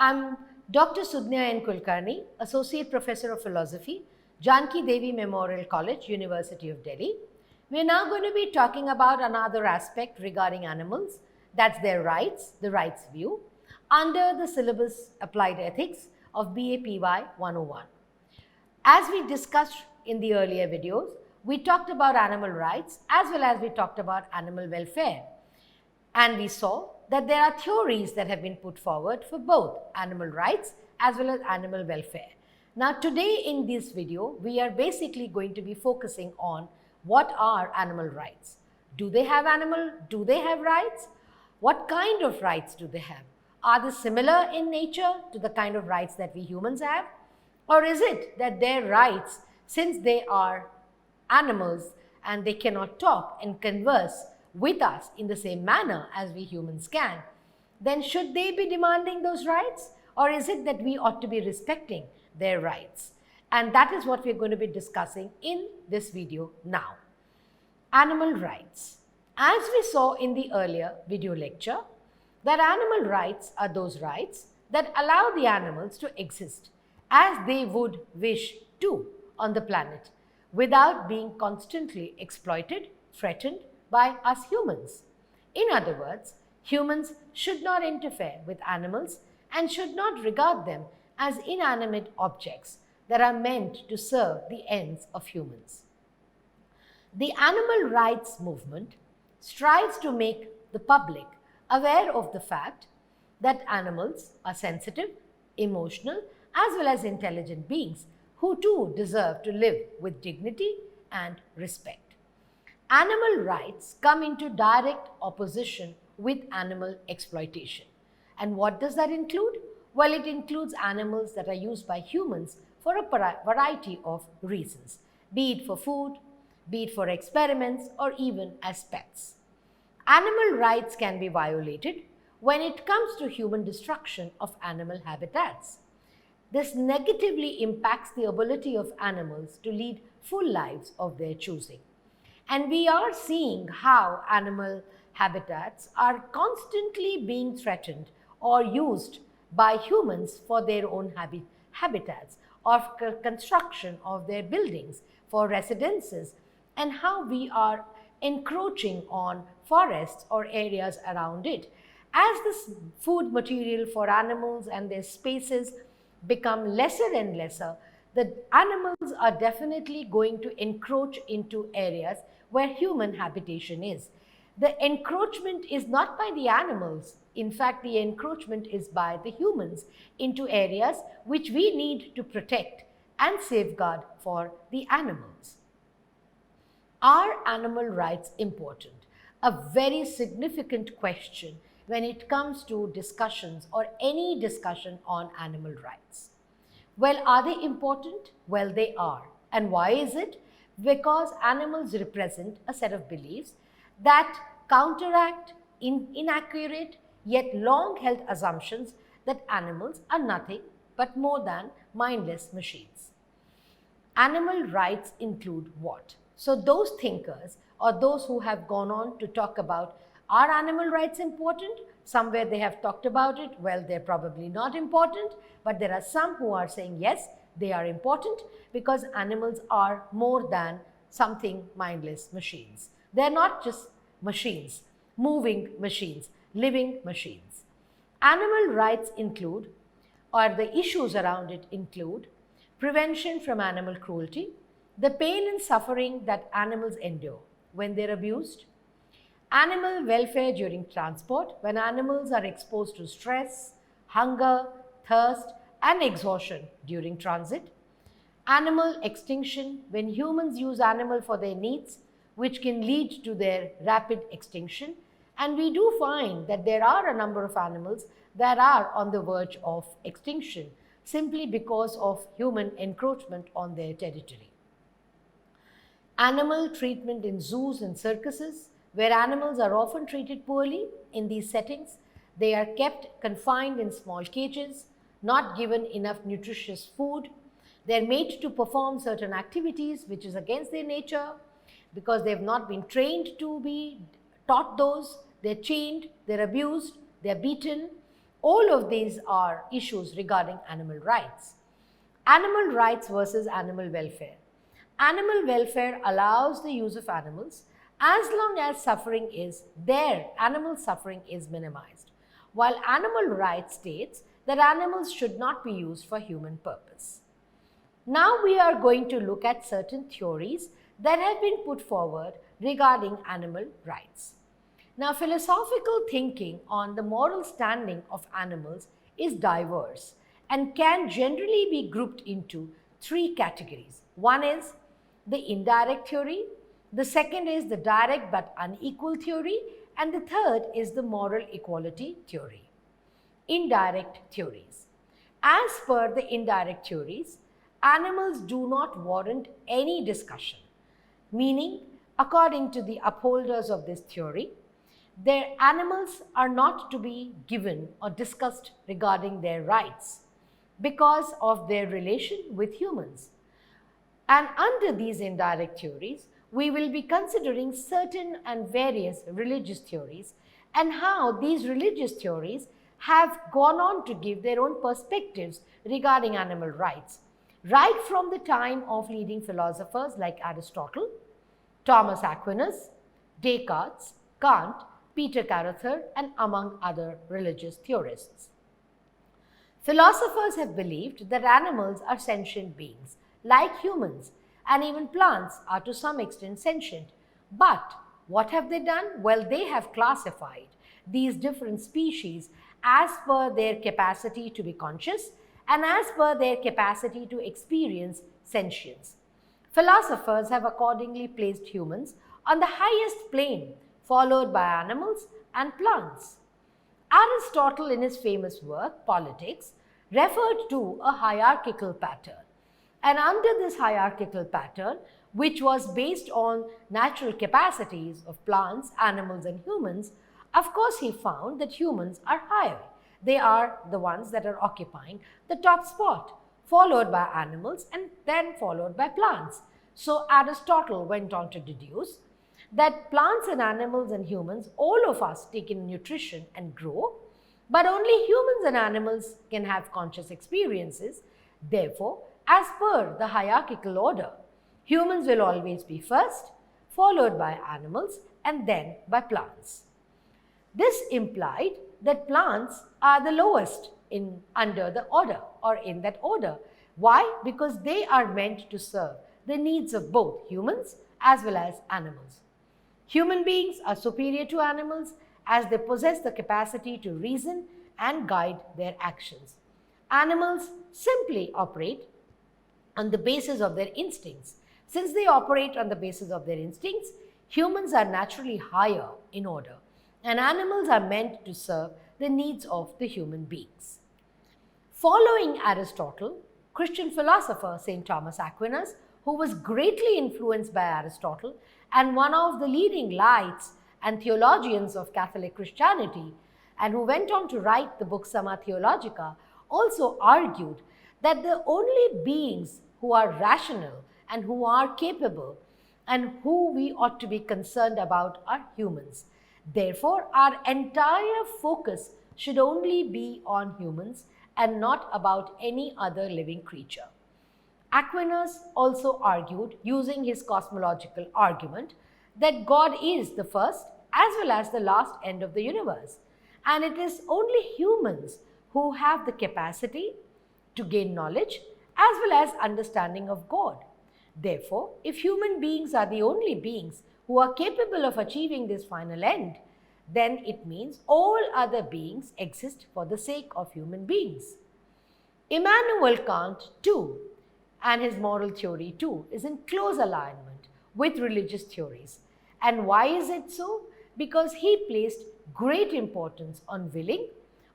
I'm Dr. Sudhnya N. Kulkarni, Associate Professor of Philosophy, Janki Devi Memorial College, University of Delhi. We're now going to be talking about another aspect regarding animals, that's their rights, the rights view, under the syllabus Applied Ethics of BAPY 101. As we discussed in the earlier videos, we talked about animal rights as well as we talked about animal welfare. And we saw that there are theories that have been put forward for both animal rights as well as animal welfare. Now today in this video, we are basically going to be focusing on what are animal rights. Do they have rights? What kind of rights do they have? Are they similar in nature to the kind of rights that we humans have? Or is it that their rights, since they are animals and they cannot talk and converse with us in the same manner as we humans can, then should they be demanding those rights? Or is it that we ought to be respecting their rights? And that is what we're going to be discussing in this video now. Animal rights. As we saw in the earlier video lecture, that animal rights are those rights that allow the animals to exist as they would wish to on the planet without being constantly exploited, threatened by us humans. In other words, humans should not interfere with animals and should not regard them as inanimate objects that are meant to serve the ends of humans. The animal rights movement strives to make the public aware of the fact that animals are sensitive, emotional, as well as intelligent beings who too deserve to live with dignity and respect. Animal rights come into direct opposition with animal exploitation. And what does that include? Well, it includes animals that are used by humans for a variety of reasons, be it for food, be it for experiments, or even as pets. Animal rights can be violated when it comes to human destruction of animal habitats. This negatively impacts the ability of animals to lead full lives of their choosing. And we are seeing how animal habitats are constantly being threatened or used by humans for their own habitats, or construction of their buildings for residences, and how we are encroaching on forests or areas around it. As this food material for animals and their spaces become lesser and lesser, the animals are definitely going to encroach into areas where human habitation is. The encroachment is not by the animals. In fact, the encroachment is by the humans into areas which we need to protect and safeguard for the animals. Are animal rights important? A very significant question when it comes to discussions or any discussion on animal rights. Well, are they important? Well, they are. And why is it? Because animals represent a set of beliefs that counteract inaccurate yet long-held assumptions that animals are nothing but more than mindless machines. Animal rights include what? So those thinkers or those who have gone on to talk about, are animal rights important? Somewhere they have talked about it. Well, they're probably not important, but there are some who are saying yes, they are important because animals are more than something mindless machines. They're not just machines, moving machines, living machines. Animal rights include, or the issues around it include, prevention from animal cruelty, the pain and suffering that animals endure when they're abused, animal welfare during transport when animals are exposed to stress, hunger, thirst, and exhaustion during transit, animal extinction when humans use animal for their needs, which can lead to their rapid extinction. And we do find that there are a number of animals that are on the verge of extinction simply because of human encroachment on their territory. Animal treatment in zoos and circuses, where animals are often treated poorly in these settings. They are kept confined in small cages, not given enough nutritious food. They're made to perform certain activities which is against their nature because they've not been trained to be taught those. They're chained, they're abused, they're beaten, All of these are issues regarding animal rights. Animal rights versus animal welfare. Animal welfare allows the use of animals as long as animal suffering is minimized, while animal rights states that animals should not be used for human purpose. Now we are going to look at certain theories that have been put forward regarding animal rights. Now, philosophical thinking on the moral standing of animals is diverse and can generally be grouped into three categories. One is the indirect theory, the second is the direct but unequal theory, and the third is the moral equality theory. Indirect theories. As per the indirect theories, animals do not warrant any discussion, meaning, according to the upholders of this theory, their animals are not to be given or discussed regarding their rights because of their relation with humans. And under these indirect theories, we will be considering certain and various religious theories and how these religious theories have gone on to give their own perspectives regarding animal rights, right from the time of leading philosophers like Aristotle, Thomas Aquinas, Descartes, Kant, Peter Carather, and among other religious theorists. Philosophers have believed that animals are sentient beings, like humans, and even plants are to some extent sentient. But what have they done? Well, they have classified these different species as per their capacity to be conscious and as per their capacity to experience sentience. Philosophers have accordingly placed humans on the highest plane, followed by animals and plants. Aristotle, in his famous work, Politics, referred to a hierarchical pattern. And under this hierarchical pattern, which was based on natural capacities of plants, animals, and humans, of course, he found that humans are higher. They are the ones that are occupying the top spot, followed by animals and then followed by plants. So Aristotle went on to deduce that plants and animals and humans, all of us take in nutrition and grow, but only humans and animals can have conscious experiences. Therefore, as per the hierarchical order, humans will always be first, followed by animals and then by plants. This implied that plants are the lowest under the order or in that order. Why? Because they are meant to serve the needs of both humans as well as animals. Human beings are superior to animals as they possess the capacity to reason and guide their actions. Animals simply operate on the basis of their instincts. Since they operate on the basis of their instincts, humans are naturally higher in order, and animals are meant to serve the needs of the human beings. Following Aristotle, Christian philosopher St. Thomas Aquinas, who was greatly influenced by Aristotle and one of the leading lights and theologians of Catholic Christianity, and who went on to write the book Summa Theologica, also argued that the only beings who are rational and who are capable and who we ought to be concerned about are humans. Therefore, our entire focus should only be on humans and not about any other living creature. Aquinas also argued, using his cosmological argument, that God is the first as well as the last end of the universe, and it is only humans who have the capacity to gain knowledge as well as understanding of God. Therefore, if human beings are the only beings who are capable of achieving this final end, then it means all other beings exist for the sake of human beings. Immanuel Kant too, and his moral theory too, is in close alignment with religious theories. And why is it so? Because he placed great importance on willing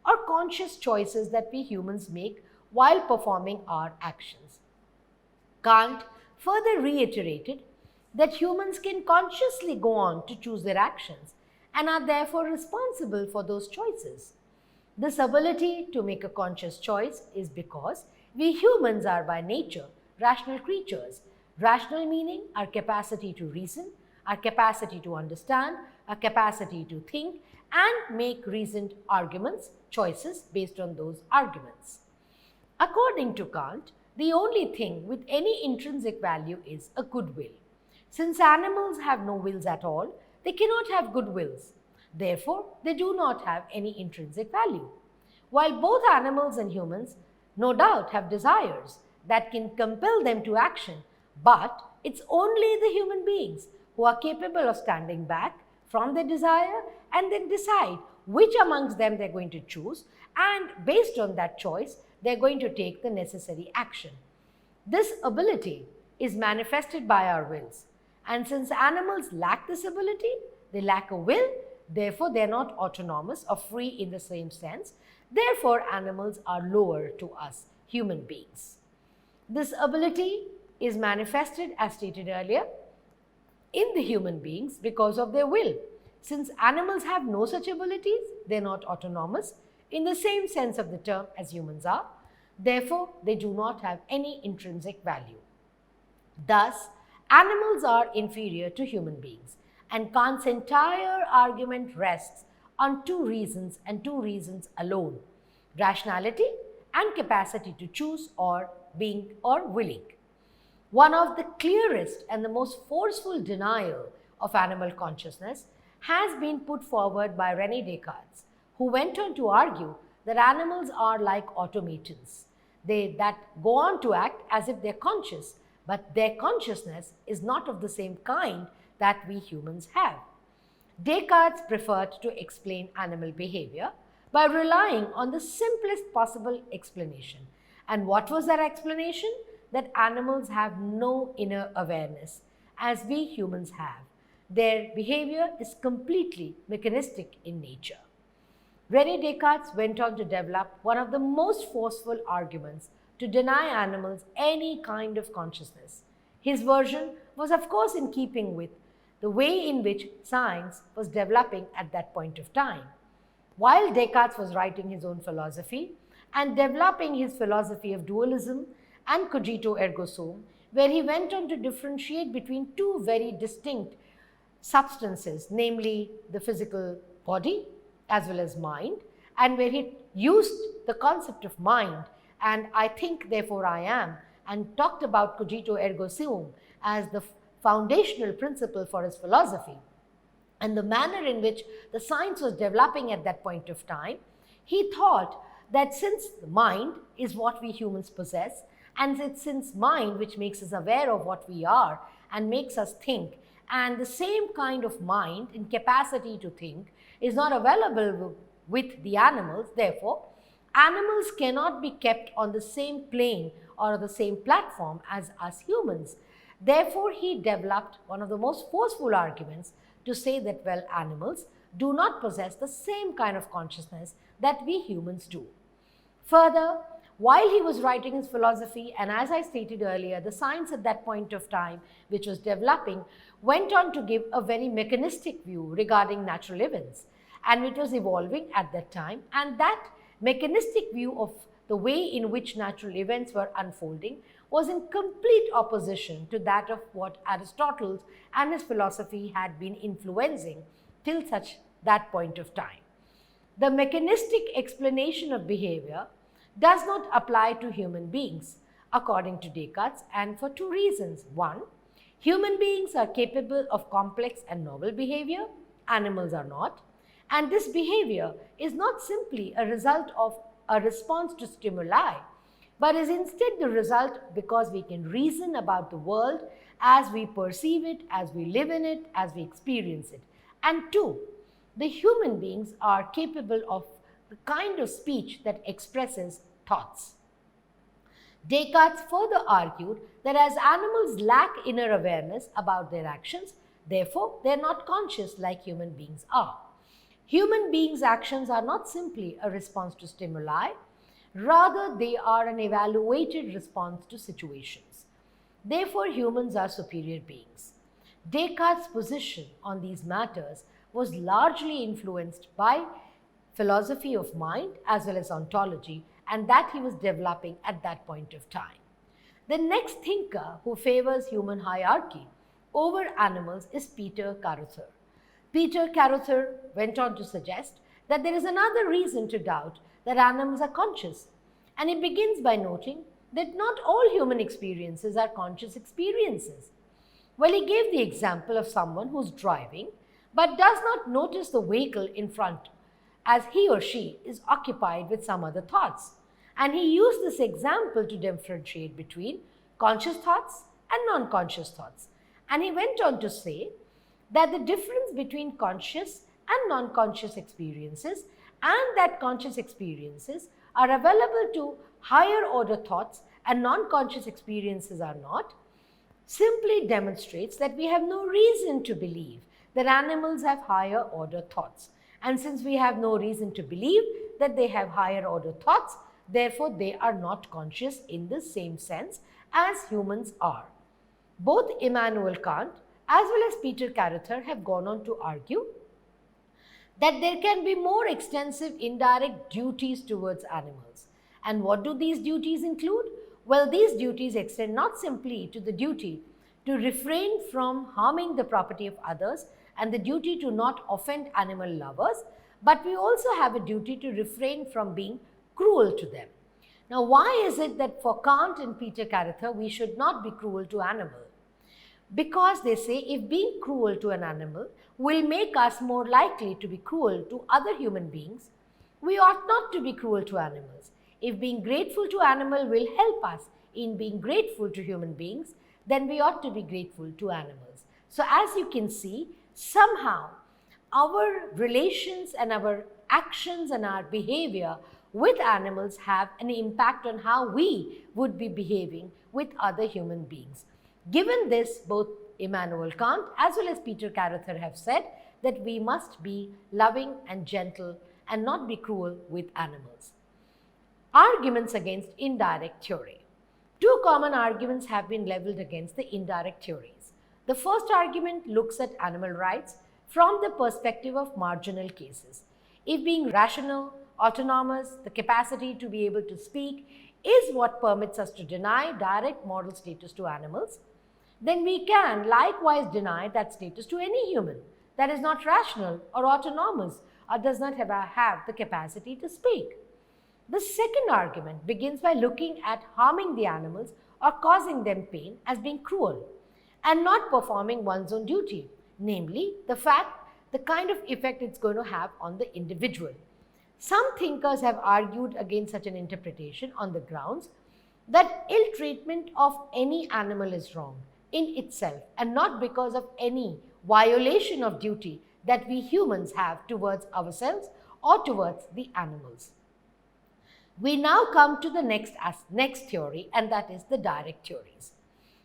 or conscious choices that we humans make while performing our actions. Kant further reiterated that humans can consciously go on to choose their actions and are therefore responsible for those choices. This ability to make a conscious choice is because we humans are by nature rational creatures. Rational meaning our capacity to reason, our capacity to understand, a capacity to think and make reasoned arguments, choices based on those arguments. According to Kant, the only thing with any intrinsic value is a good will. Since animals have no wills at all, they cannot have good wills. Therefore, they do not have any intrinsic value. While both animals and humans no doubt have desires that can compel them to action, but it's only the human beings who are capable of standing back from their desire and then decide which amongst them they're going to choose, and based on that choice, they're going to take the necessary action. This ability is manifested by our wills. And since animals lack this ability, they lack a will, therefore they are not autonomous or free in the same sense. Therefore, animals are lower to us, human beings. This ability is manifested, as stated earlier, in the human beings because of their will. Since animals have no such abilities, they are not autonomous in the same sense of the term as humans are. Therefore, they do not have any intrinsic value. Thus, animals are inferior to human beings, and Kant's entire argument rests on two reasons and two reasons alone: rationality and capacity to choose or being or willing. One of the clearest and the most forceful denial of animal consciousness has been put forward by René Descartes, who went on to argue that animals are like automatons. That go on to act as if they're conscious, but their consciousness is not of the same kind that we humans have. Descartes preferred to explain animal behavior by relying on the simplest possible explanation. And what was that explanation? That animals have no inner awareness, as we humans have. Their behavior is completely mechanistic in nature. René Descartes went on to develop one of the most forceful arguments to deny animals any kind of consciousness. His version was, of course, in keeping with the way in which science was developing at that point of time. While Descartes was writing his own philosophy and developing his philosophy of dualism and cogito ergo sum, where he went on to differentiate between two very distinct substances, namely the physical body as well as mind, and where he used the concept of mind and I think therefore I am, and talked about cogito ergo sum as the foundational principle for his philosophy, and the manner in which the science was developing at that point of time, he thought that since the mind is what we humans possess, and it's since mind which makes us aware of what we are and makes us think, and the same kind of mind and capacity to think is not available with the animals, therefore, animals cannot be kept on the same plane or the same platform as us humans. Therefore, he developed one of the most forceful arguments to say that, well, animals do not possess the same kind of consciousness that we humans do. Further, while he was writing his philosophy, and as I stated earlier, the science at that point of time, which was developing, went on to give a very mechanistic view regarding natural events, and it was evolving at that time, and that mechanistic view of the way in which natural events were unfolding was in complete opposition to that of what Aristotle and his philosophy had been influencing till that point of time. The mechanistic explanation of behavior does not apply to human beings, according to Descartes, and for two reasons. One, human beings are capable of complex and novel behavior, animals are not, and this behavior is not simply a result of a response to stimuli, but is instead the result because we can reason about the world as we perceive it, as we live in it, as we experience it. And two, the human beings are capable of the kind of speech that expresses thoughts. Descartes further argued that as animals lack inner awareness about their actions, therefore they are not conscious like human beings are. Human beings' actions are not simply a response to stimuli, rather they are an evaluated response to situations. Therefore, humans are superior beings. Descartes' position on these matters was largely influenced by philosophy of mind as well as ontology, and that he was developing at that point of time. The next thinker who favors human hierarchy over animals is Peter Caruthers. Peter Carruthers went on to suggest that there is another reason to doubt that animals are conscious, and he begins by noting that not all human experiences are conscious experiences. Well, he gave the example of someone who's driving but does not notice the vehicle in front as he or she is occupied with some other thoughts. And he used this example to differentiate between conscious thoughts and non-conscious thoughts. And he went on to say that the difference between conscious and non-conscious experiences and that conscious experiences are available to higher order thoughts and non-conscious experiences are not, simply demonstrates that we have no reason to believe that animals have higher order thoughts. And since we have no reason to believe that they have higher order thoughts, therefore they are not conscious in the same sense as humans are. Both Immanuel Kant as well as Peter Carruthers have gone on to argue that there can be more extensive indirect duties towards animals. And what do these duties include? Well, these duties extend not simply to the duty to refrain from harming the property of others and the duty to not offend animal lovers, but we also have a duty to refrain from being cruel to them. Now, why is it that for Kant and Peter Carruthers we should not be cruel to animals? Because they say if being cruel to an animal will make us more likely to be cruel to other human beings, we ought not to be cruel to animals. If being grateful to animal will help us in being grateful to human beings, then we ought to be grateful to animals. So as you can see, somehow our relations and our actions and our behavior with animals have an impact on how we would be behaving with other human beings. Given this, both Immanuel Kant as well as Peter Carruthers have said that we must be loving and gentle and not be cruel with animals. Arguments against indirect theory. Two common arguments have been leveled against the indirect theories. The first argument looks at animal rights from the perspective of marginal cases. If being rational, autonomous, the capacity to be able to speak is what permits us to deny direct moral status to animals, then we can likewise deny that status to any human that is not rational or autonomous or does not have the capacity to speak. The second argument begins by looking at harming the animals or causing them pain as being cruel and not performing one's own duty, namely the kind of effect it's going to have on the individual. Some thinkers have argued against such an interpretation on the grounds that ill treatment of any animal is wrong in itself and not because of any violation of duty that we humans have towards ourselves or towards the animals. We now come to the next theory, and that is the direct theories.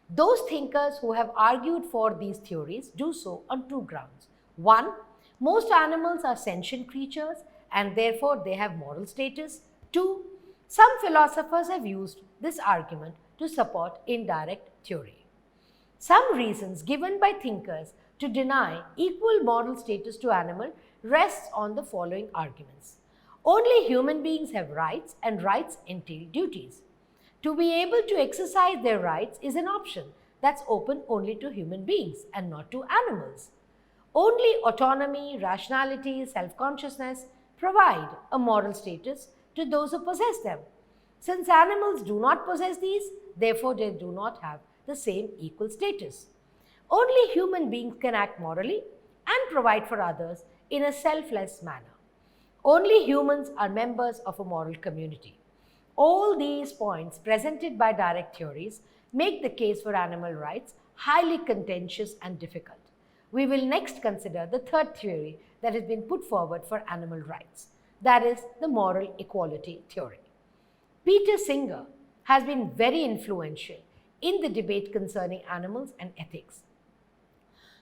Those thinkers who have argued for these theories do so on two grounds. One, most animals are sentient creatures and therefore they have moral status. Two, some philosophers have used this argument to support indirect theory. Some reasons given by thinkers to deny equal moral status to animal rests on the following arguments. Only human beings have rights and rights entail duties. To be able to exercise their rights is an option that's open only to human beings and not to animals. Only autonomy, rationality, self-consciousness provide a moral status to those who possess them. Since animals do not possess these, therefore they do not have the same equal status. Only human beings can act morally and provide for others in a selfless manner. Only humans are members of a moral community. All these points presented by direct theories make the case for animal rights highly contentious and difficult. We will next consider the third theory that has been put forward for animal rights, that is the moral equality theory. Peter Singer has been very influential in the debate concerning animals and ethics.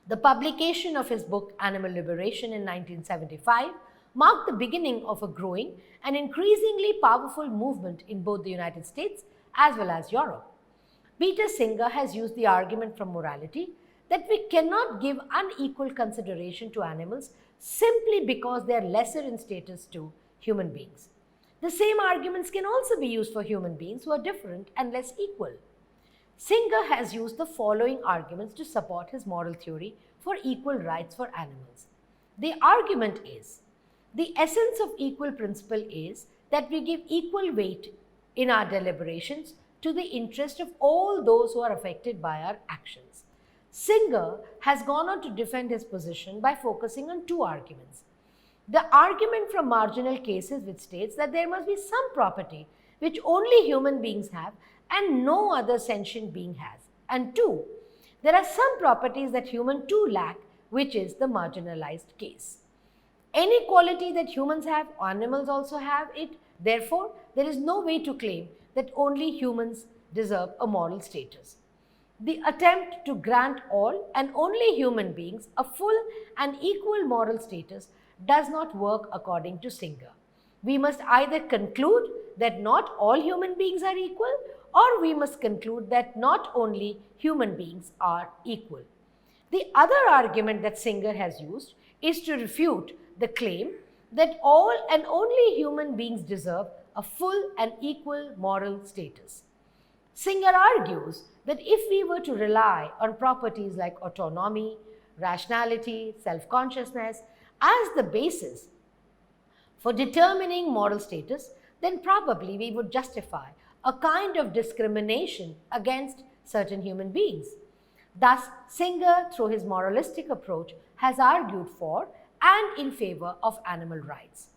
The publication of his book Animal Liberation in 1975 marked the beginning of a growing and increasingly powerful movement in both the United States as well as Europe. Peter Singer has used the argument from morality that we cannot give unequal consideration to animals simply because they are lesser in status to human beings. The same arguments can also be used for human beings who are different and less equal. Singer has used the following arguments to support his moral theory for equal rights for animals. The argument is, the essence of equal principle is that we give equal weight in our deliberations to the interest of all those who are affected by our actions. Singer has gone on to defend his position by focusing on two arguments. The argument from marginal cases, which states that there must be some property which only human beings have and no other sentient being has. And two, there are some properties that humans too lack, which is the marginalized case. Any quality that humans have, animals also have it. Therefore, there is no way to claim that only humans deserve a moral status. The attempt to grant all and only human beings a full and equal moral status does not work according to Singer. We must either conclude that not all human beings are equal, or we must conclude that not only human beings are equal. The other argument that Singer has used is to refute the claim that all and only human beings deserve a full and equal moral status. Singer argues that if we were to rely on properties like autonomy, rationality, self-consciousness as the basis for determining moral status, then probably we would justify a kind of discrimination against certain human beings. Thus, Singer, through his moralistic approach, has argued for and in favor of animal rights.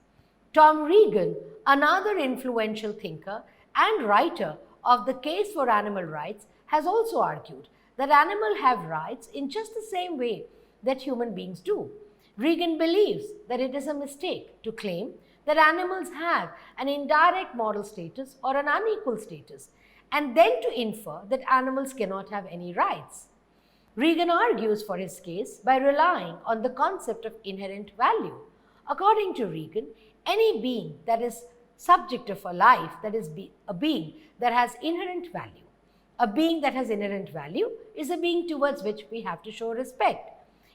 Tom Regan, another influential thinker and writer of the case for animal rights, has also argued that animals have rights in just the same way that human beings do. Regan believes that it is a mistake to claim that animals have an indirect moral status or an unequal status, and then to infer that animals cannot have any rights. Regan argues for his case by relying on the concept of inherent value. According to Regan, any being that is subject of a life, that is a being that has inherent value. A being that has inherent value is a being towards which we have to show respect.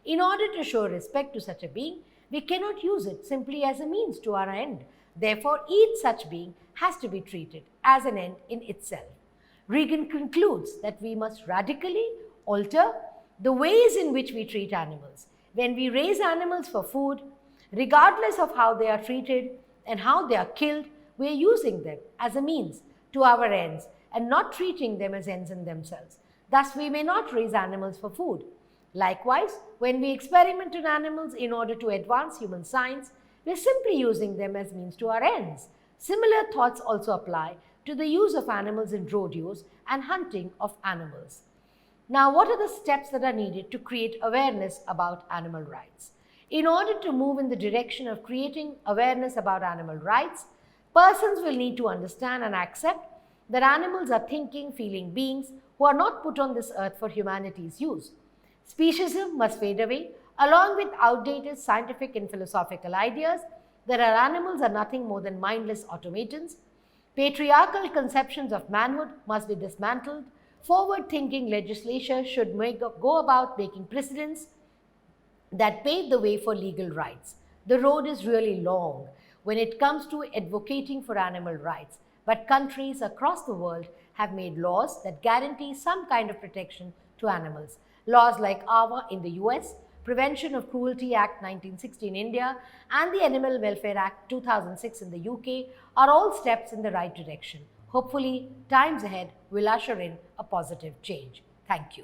In order to show respect to such a being, we cannot use it simply as a means to our end. Therefore, each such being has to be treated as an end in itself. Regan concludes that we must radically alter the ways in which we treat animals. When we raise animals for food, regardless of how they are treated and how they are killed, we are using them as a means to our ends and not treating them as ends in themselves. Thus, we may not raise animals for food. Likewise, when we experiment on animals in order to advance human science, we are simply using them as means to our ends. Similar thoughts also apply to the use of animals in rodeos and hunting of animals. Now, what are the steps that are needed to create awareness about animal rights? In order to move in the direction of creating awareness about animal rights, persons will need to understand and accept that animals are thinking, feeling beings who are not put on this earth for humanity's use. Speciesism must fade away, along with outdated scientific and philosophical ideas that our animals are nothing more than mindless automatons. Patriarchal conceptions of manhood must be dismantled. Forward-thinking legislature should go about making precedents that pave the way for legal rights. The road is really long when it comes to advocating for animal rights, but countries across the world have made laws that guarantee some kind of protection to animals. Laws like AWA in the US, Prevention of Cruelty Act 1960 in India, and the Animal Welfare Act 2006 in the UK are all steps in the right direction. Hopefully, times ahead will usher in a positive change. Thank you.